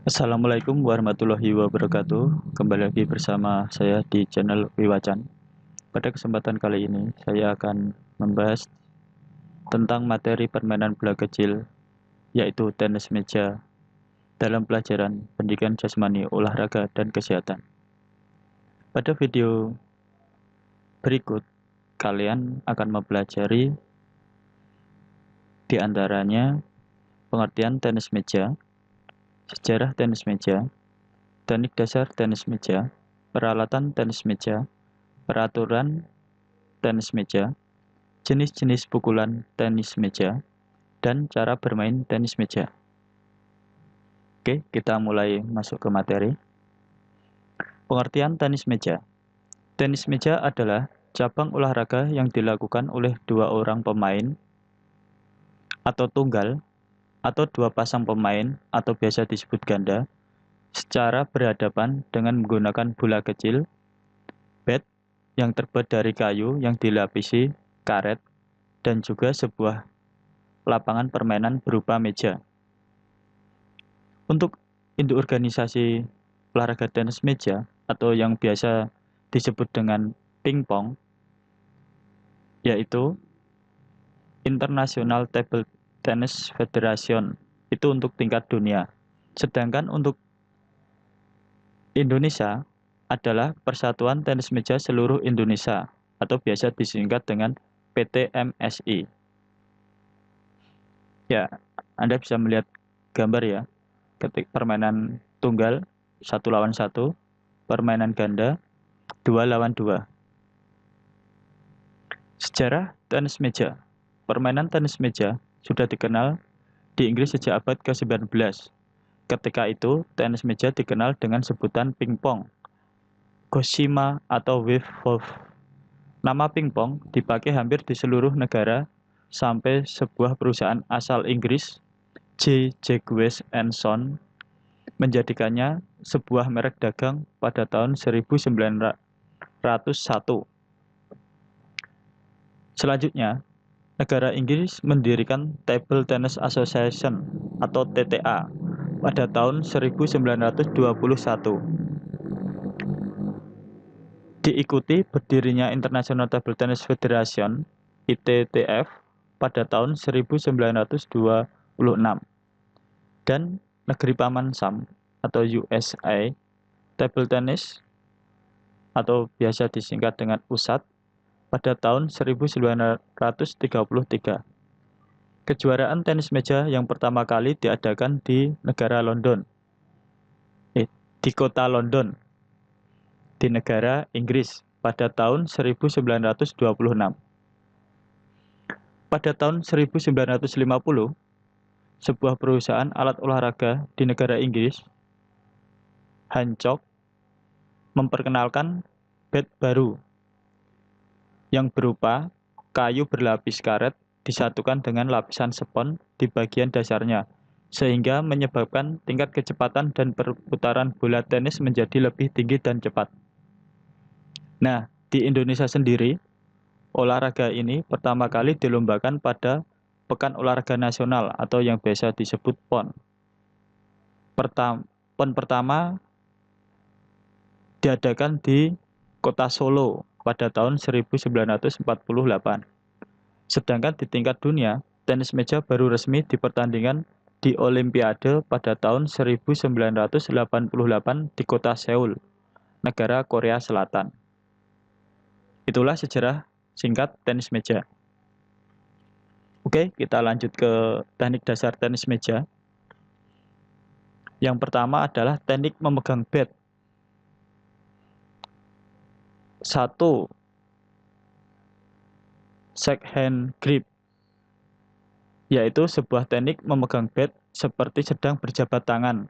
Assalamualaikum warahmatullahi wabarakatuh. Kembali lagi bersama saya di channel Wiwacan. Pada kesempatan kali ini, saya akan membahas tentang materi permainan bola kecil, yaitu tenis meja, dalam pelajaran pendidikan jasmani, olahraga, dan kesehatan. Pada video berikut, kalian akan mempelajari di antaranya pengertian tenis meja, sejarah tenis meja, teknik dasar tenis meja, peralatan tenis meja, peraturan tenis meja, jenis-jenis pukulan tenis meja, dan cara bermain tenis meja. Oke, kita mulai masuk ke materi. Pengertian tenis meja. Tenis meja adalah cabang olahraga yang dilakukan oleh dua orang pemain atau tunggal atau dua pasang pemain atau biasa disebut ganda secara berhadapan dengan menggunakan bola kecil, bat yang terbuat dari kayu yang dilapisi karet, dan juga sebuah lapangan permainan berupa meja. Untuk induk organisasi olahraga tenis meja atau yang biasa disebut dengan pingpong, yaitu International Table Tennis Federation, itu untuk tingkat dunia. Sedangkan untuk Indonesia adalah Persatuan Tenis Meja Seluruh Indonesia atau biasa disingkat dengan PTMSI. Ya, Anda bisa melihat gambar ya. Ketik permainan tunggal 1 lawan 1, permainan ganda 2 lawan 2. Sejarah tenis meja. Permainan tenis meja sudah dikenal di Inggris sejak abad ke-19. Ketika itu, tenis meja dikenal dengan sebutan pingpong, goshima atau wave golf. Nama pingpong dipakai hampir di seluruh negara sampai sebuah perusahaan asal Inggris, J. Jacques and Son, menjadikannya sebuah merek dagang pada tahun 1901. Selanjutnya, negara Inggris mendirikan Table Tennis Association atau TTA pada tahun 1921. Diikuti berdirinya International Table Tennis Federation (ITTF) pada tahun 1926. Dan negeri Paman Sam atau USA Table Tennis atau biasa disingkat dengan USAT pada tahun 1933. Kejuaraan tenis meja yang pertama kali diadakan di negara London, di kota London, di negara Inggris pada tahun 1926. Pada tahun 1950, sebuah perusahaan alat olahraga di negara Inggris, Hancock, memperkenalkan bat baru yang berupa kayu berlapis karet disatukan dengan lapisan spons di bagian dasarnya, sehingga menyebabkan tingkat kecepatan dan perputaran bola tenis menjadi lebih tinggi dan cepat. Nah, di Indonesia sendiri, olahraga ini pertama kali dilombakan pada Pekan Olahraga Nasional atau yang biasa disebut PON. PON pertama diadakan di Kota Solo pada tahun 1948. Sedangkan di tingkat dunia, tenis meja baru resmi dipertandingkan di Olimpiade pada tahun 1988 di kota Seoul, negara Korea Selatan. Itulah sejarah singkat tenis meja. Oke, kita lanjut ke teknik dasar tenis meja. Yang pertama adalah teknik memegang bat. 1. Shake hand grip, yaitu sebuah teknik memegang bat seperti sedang berjabat tangan.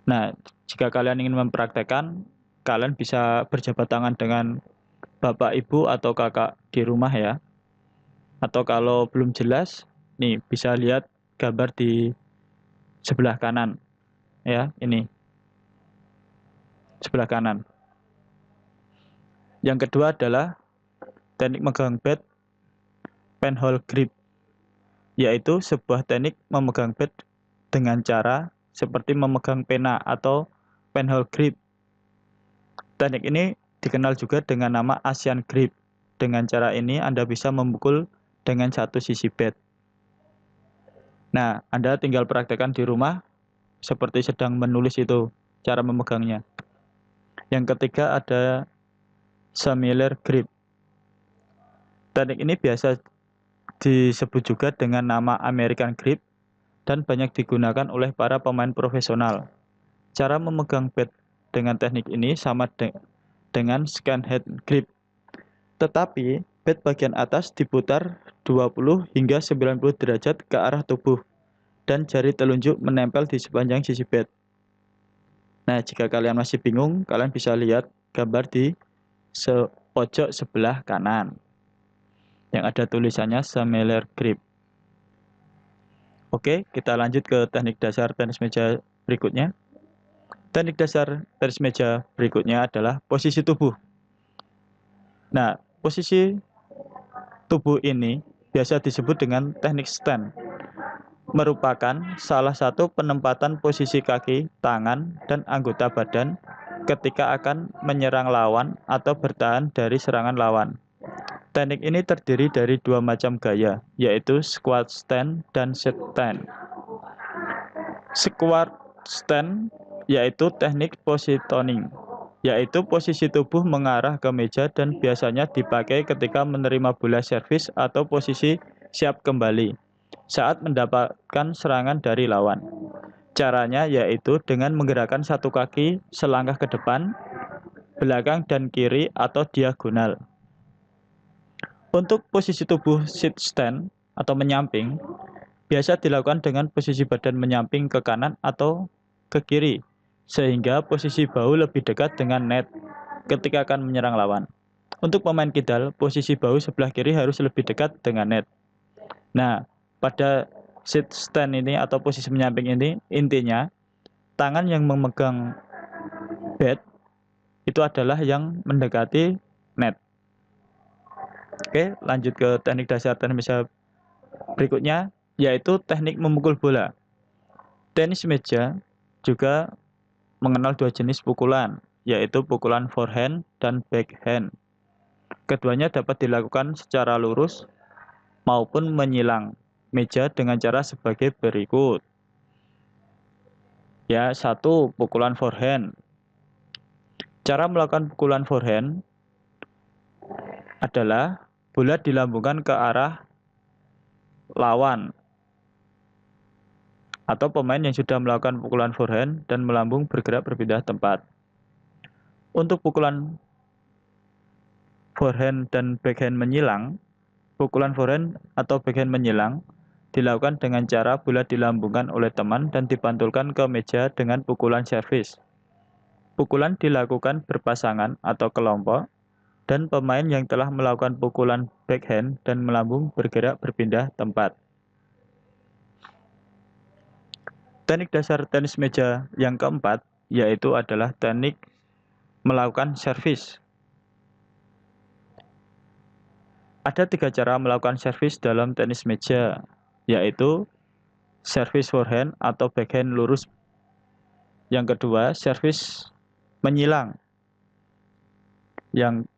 Nah, jika kalian ingin mempraktekkan, kalian bisa berjabat tangan dengan bapak, ibu, atau kakak di rumah ya. Atau kalau belum jelas, nih bisa lihat gambar di sebelah kanan. Ya, ini. Sebelah kanan. Yang kedua adalah teknik megang bat penhold grip, yaitu sebuah teknik memegang bat dengan cara seperti memegang pena atau penhold grip. Teknik ini dikenal juga dengan nama Asian grip. Dengan cara ini Anda bisa memukul dengan satu sisi bat. Nah, Anda tinggal praktekkan di rumah seperti sedang menulis itu cara memegangnya. Yang ketiga ada similar grip. Teknik ini biasa disebut juga dengan nama American grip dan banyak digunakan oleh para pemain profesional. Cara memegang bat dengan teknik ini sama dengan scan hand grip. Tetapi bat bagian atas diputar 20 hingga 90 derajat ke arah tubuh dan jari telunjuk menempel di sepanjang sisi bat. Nah, jika kalian masih bingung, kalian bisa lihat gambar di pojok sebelah kanan yang ada tulisannya similar grip. Oke, kita lanjut ke teknik dasar tenis meja berikutnya. Teknik dasar tenis meja berikutnya adalah posisi tubuh. Nah, posisi tubuh ini biasa disebut dengan teknik stand. Merupakan salah satu penempatan posisi kaki, tangan, dan anggota badan ketika akan menyerang lawan atau bertahan dari serangan lawan. Teknik ini terdiri dari dua macam gaya, yaitu squat stand dan sit stand. Squat stand yaitu teknik positioning, yaitu posisi tubuh mengarah ke meja dan biasanya dipakai ketika menerima bola servis atau posisi siap kembali saat mendapatkan serangan dari lawan. Caranya yaitu dengan menggerakkan satu kaki selangkah ke depan, belakang dan kiri atau diagonal. Untuk posisi tubuh sit stand atau menyamping, biasa dilakukan dengan posisi badan menyamping ke kanan atau ke kiri, sehingga posisi bahu lebih dekat dengan net ketika akan menyerang lawan. Untuk pemain kidal, posisi bahu sebelah kiri harus lebih dekat dengan net. Nah, pada sit stand ini atau posisi menyamping ini, intinya tangan yang memegang bat itu adalah yang mendekati net. Oke, lanjut ke teknik dasar tenis meja berikutnya, yaitu teknik memukul bola. Tenis meja juga mengenal dua jenis pukulan, yaitu pukulan forehand dan backhand. Keduanya dapat dilakukan secara lurus maupun menyilang meja dengan cara sebagai berikut. Ya, satu, pukulan forehand. Cara melakukan pukulan forehand adalah bola dilambungkan ke arah lawan atau pemain yang sudah melakukan pukulan forehand dan melambung bergerak berpindah tempat. Untuk pukulan forehand dan backhand menyilang, pukulan forehand atau backhand menyilang dilakukan dengan cara bola dilambungkan oleh teman dan dipantulkan ke meja dengan pukulan servis. Pukulan dilakukan berpasangan atau kelompok, dan pemain yang telah melakukan pukulan backhand dan melambung bergerak berpindah tempat. Teknik dasar tenis meja yang keempat yaitu adalah teknik melakukan servis. Ada tiga cara melakukan servis dalam tenis meja, yaitu servis forehand atau backhand lurus. Yang kedua, servis menyilang. Yang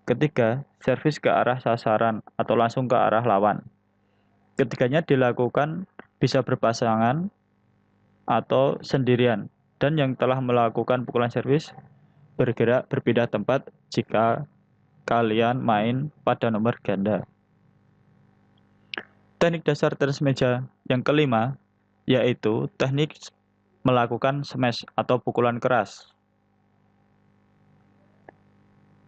ketiga, servis ke arah sasaran atau langsung ke arah lawan. Ketiganya dilakukan bisa berpasangan atau sendirian, dan yang telah melakukan pukulan servis bergerak berpindah tempat jika kalian main pada nomor ganda. Teknik dasar tenis meja yang kelima yaitu teknik melakukan smash atau pukulan keras.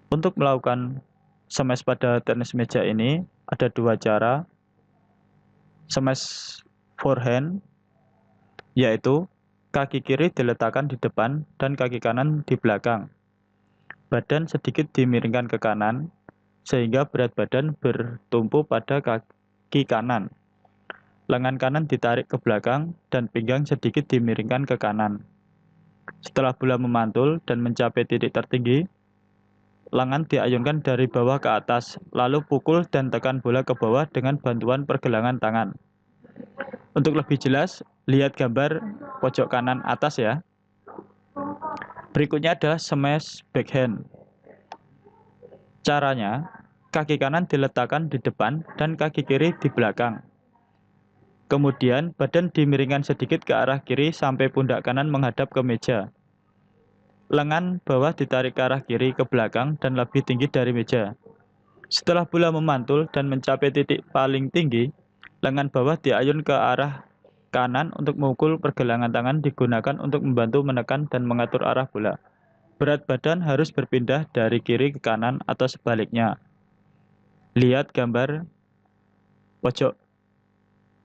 Untuk melakukan smash pada tenis meja ini ada dua cara. Smash forehand yaitu kaki kiri diletakkan di depan dan kaki kanan di belakang. Badan sedikit dimiringkan ke kanan sehingga berat badan bertumpu pada kaki kanan. Lengan kanan ditarik ke belakang dan pinggang sedikit dimiringkan ke kanan. Setelah bola memantul dan mencapai titik tertinggi, lengan diayunkan dari bawah ke atas, lalu pukul dan tekan bola ke bawah dengan bantuan pergelangan tangan. Untuk lebih jelas, lihat gambar pojok kanan atas ya. Berikutnya adalah smash backhand. Caranya, kaki kanan diletakkan di depan dan kaki kiri di belakang. Kemudian badan dimiringkan sedikit ke arah kiri sampai pundak kanan menghadap ke meja. Lengan bawah ditarik ke arah kiri ke belakang dan lebih tinggi dari meja. Setelah bola memantul dan mencapai titik paling tinggi, lengan bawah diayun ke arah kanan untuk memukul. Pergelangan tangan digunakan untuk membantu menekan dan mengatur arah bola. Berat badan harus berpindah dari kiri ke kanan atau sebaliknya. Lihat gambar pojok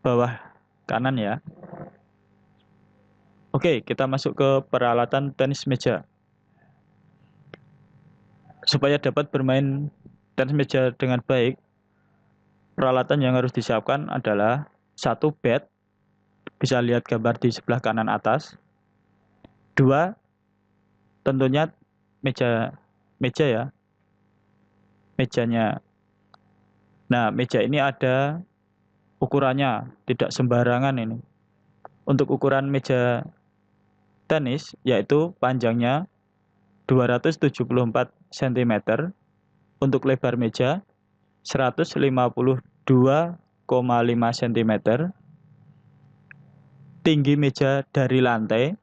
bawah kanan ya. Oke, kita masuk ke peralatan tenis meja. Supaya dapat bermain tenis meja dengan baik, peralatan yang harus disiapkan adalah satu bat, bisa lihat gambar di sebelah kanan atas. Dua, tentunya meja ya, mejanya. Nah, meja ini ada ukurannya, tidak sembarangan ini. Untuk ukuran meja tenis, yaitu panjangnya 274 cm, untuk lebar meja 152,5 cm, tinggi meja dari lantai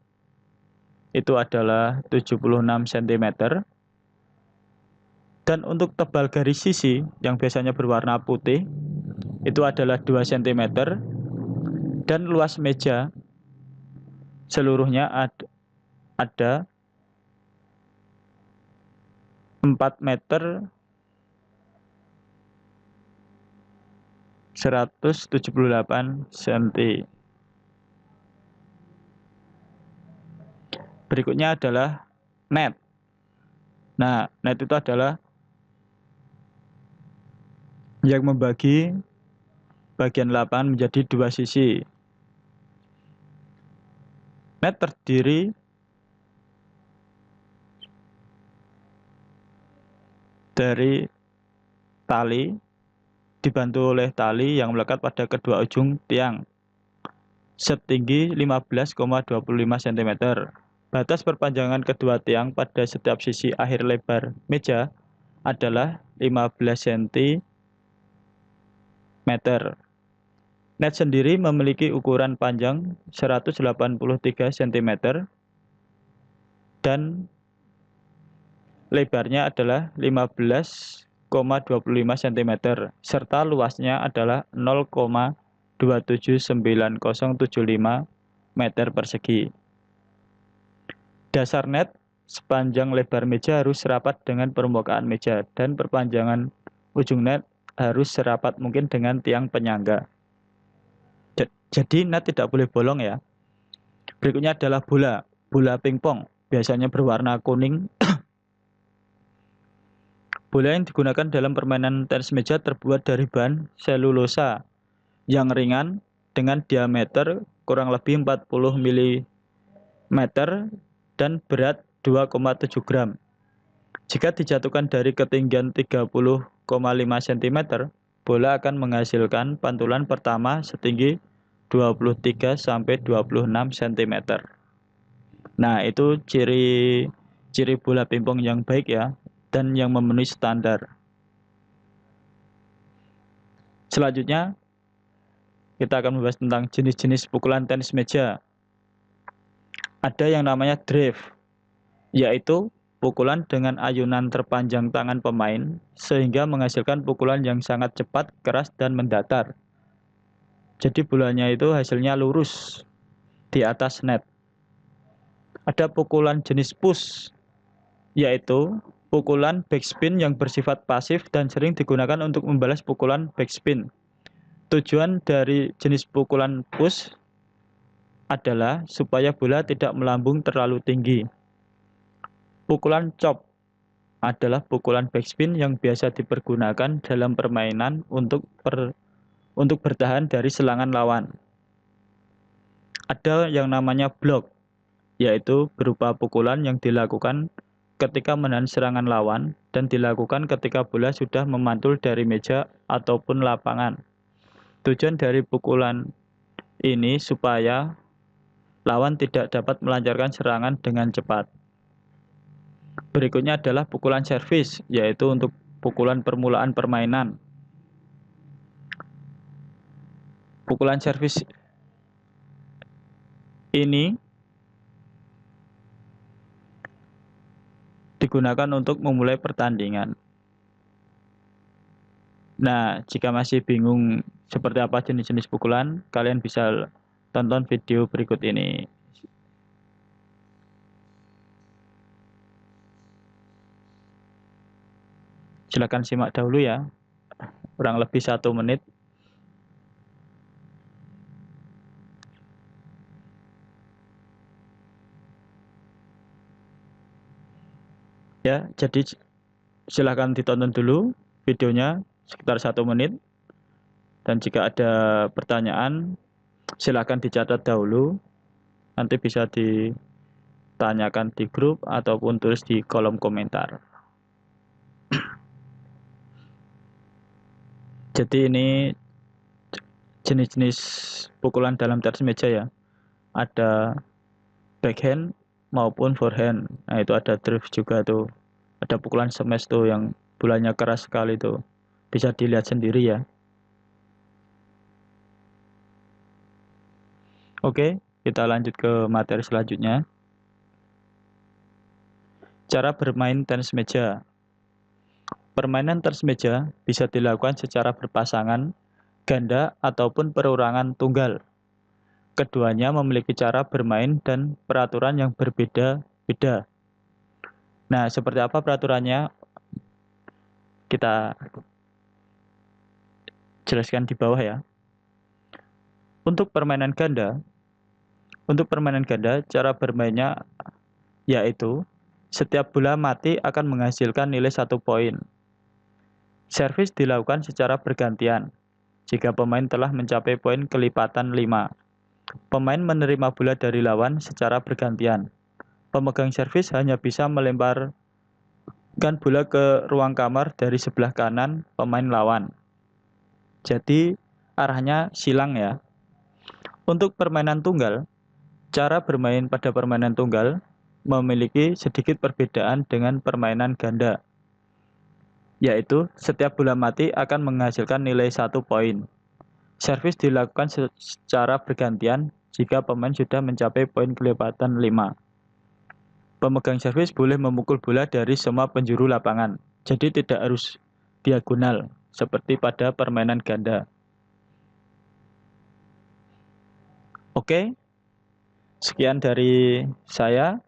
itu adalah 76 cm, dan untuk tebal garis sisi yang biasanya berwarna putih itu adalah 2 cm, dan luas meja seluruhnya ada 4 meter 178 cm. Berikutnya adalah net. Nah, net itu adalah yang membagi bagian lapangan menjadi 2 sisi. Net terdiri dari tali, dibantu oleh tali yang melekat pada kedua ujung tiang, setinggi 15,25 cm. Batas perpanjangan kedua tiang pada setiap sisi akhir lebar meja adalah 15 cm. Net sendiri memiliki ukuran panjang 183 cm dan lebarnya adalah 15,25 cm serta luasnya adalah 0,279075 meter persegi. Dasar net sepanjang lebar meja harus serapat dengan permukaan meja dan perpanjangan ujung net harus serapat mungkin dengan tiang penyangga. Jadi net tidak boleh bolong ya. Berikutnya adalah bola pingpong, biasanya berwarna kuning. Bola yang digunakan dalam permainan tenis meja terbuat dari bahan selulosa yang ringan dengan diameter kurang lebih 40 mm dan berat 2,7 gram. Jika dijatuhkan dari ketinggian 30,5 cm, bola akan menghasilkan pantulan pertama setinggi 23 sampai 26 cm. Nah, itu ciri bola pingpong yang baik ya, dan yang memenuhi standar. Selanjutnya, kita akan membahas tentang jenis-jenis pukulan tenis meja. Ada yang namanya drive, yaitu pukulan dengan ayunan terpanjang tangan pemain sehingga menghasilkan pukulan yang sangat cepat, keras, dan mendatar. Jadi bolanya itu hasilnya lurus di atas net. Ada pukulan jenis push, yaitu pukulan backspin yang bersifat pasif dan sering digunakan untuk membalas pukulan backspin. Tujuan dari jenis pukulan push adalah supaya bola tidak melambung terlalu tinggi. Pukulan chop adalah pukulan backspin yang biasa dipergunakan dalam permainan untuk bertahan dari serangan lawan. Ada yang namanya block, yaitu berupa pukulan yang dilakukan ketika menahan serangan lawan dan dilakukan ketika bola sudah memantul dari meja ataupun lapangan. Tujuan dari pukulan ini supaya Lawan tidak dapat melancarkan serangan dengan cepat. Berikutnya adalah pukulan servis, yaitu untuk pukulan permulaan permainan. Pukulan servis ini digunakan untuk memulai pertandingan. Nah, jika masih bingung seperti apa jenis-jenis pukulan, kalian bisa tonton video berikut ini. Silakan simak dahulu ya, kurang lebih 1 menit. Ya, jadi silakan ditonton dulu videonya sekitar 1 menit. Dan jika ada pertanyaan, silakan dicatat dahulu. Nanti bisa ditanyakan di grup ataupun tulis di kolom komentar. Jadi ini jenis-jenis pukulan dalam tenis meja ya. Ada backhand maupun forehand. Nah, itu ada drift juga tuh. Ada pukulan smash tuh yang bolanya keras sekali tuh. Bisa dilihat sendiri ya. Oke, kita lanjut ke materi selanjutnya. Cara bermain tenis meja. Permainan tenis meja bisa dilakukan secara berpasangan, ganda, ataupun perorangan tunggal. Keduanya memiliki cara bermain dan peraturan yang berbeda-beda. Nah, seperti apa peraturannya? Kita jelaskan di bawah ya. Untuk permainan ganda, cara bermainnya yaitu setiap bola mati akan menghasilkan nilai 1 poin. Servis dilakukan secara bergantian. Jika pemain telah mencapai poin kelipatan 5, pemain menerima bola dari lawan secara bergantian. Pemegang servis hanya bisa melemparkan bola ke ruang kamar dari sebelah kanan pemain lawan. Jadi arahnya silang ya. Untuk permainan tunggal, cara bermain pada permainan tunggal memiliki sedikit perbedaan dengan permainan ganda, yaitu setiap bola mati akan menghasilkan nilai 1 poin. Servis dilakukan secara bergantian jika pemain sudah mencapai poin kelipatan 5. Pemegang servis boleh memukul bola dari semua penjuru lapangan, jadi tidak harus diagonal seperti pada permainan ganda. Oke, sekian dari saya.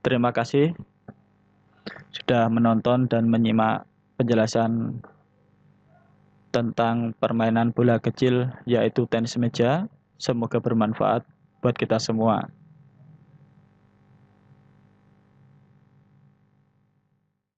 Terima kasih sudah menonton dan menyimak penjelasan tentang permainan bola kecil yaitu tenis meja. Semoga bermanfaat buat kita semua.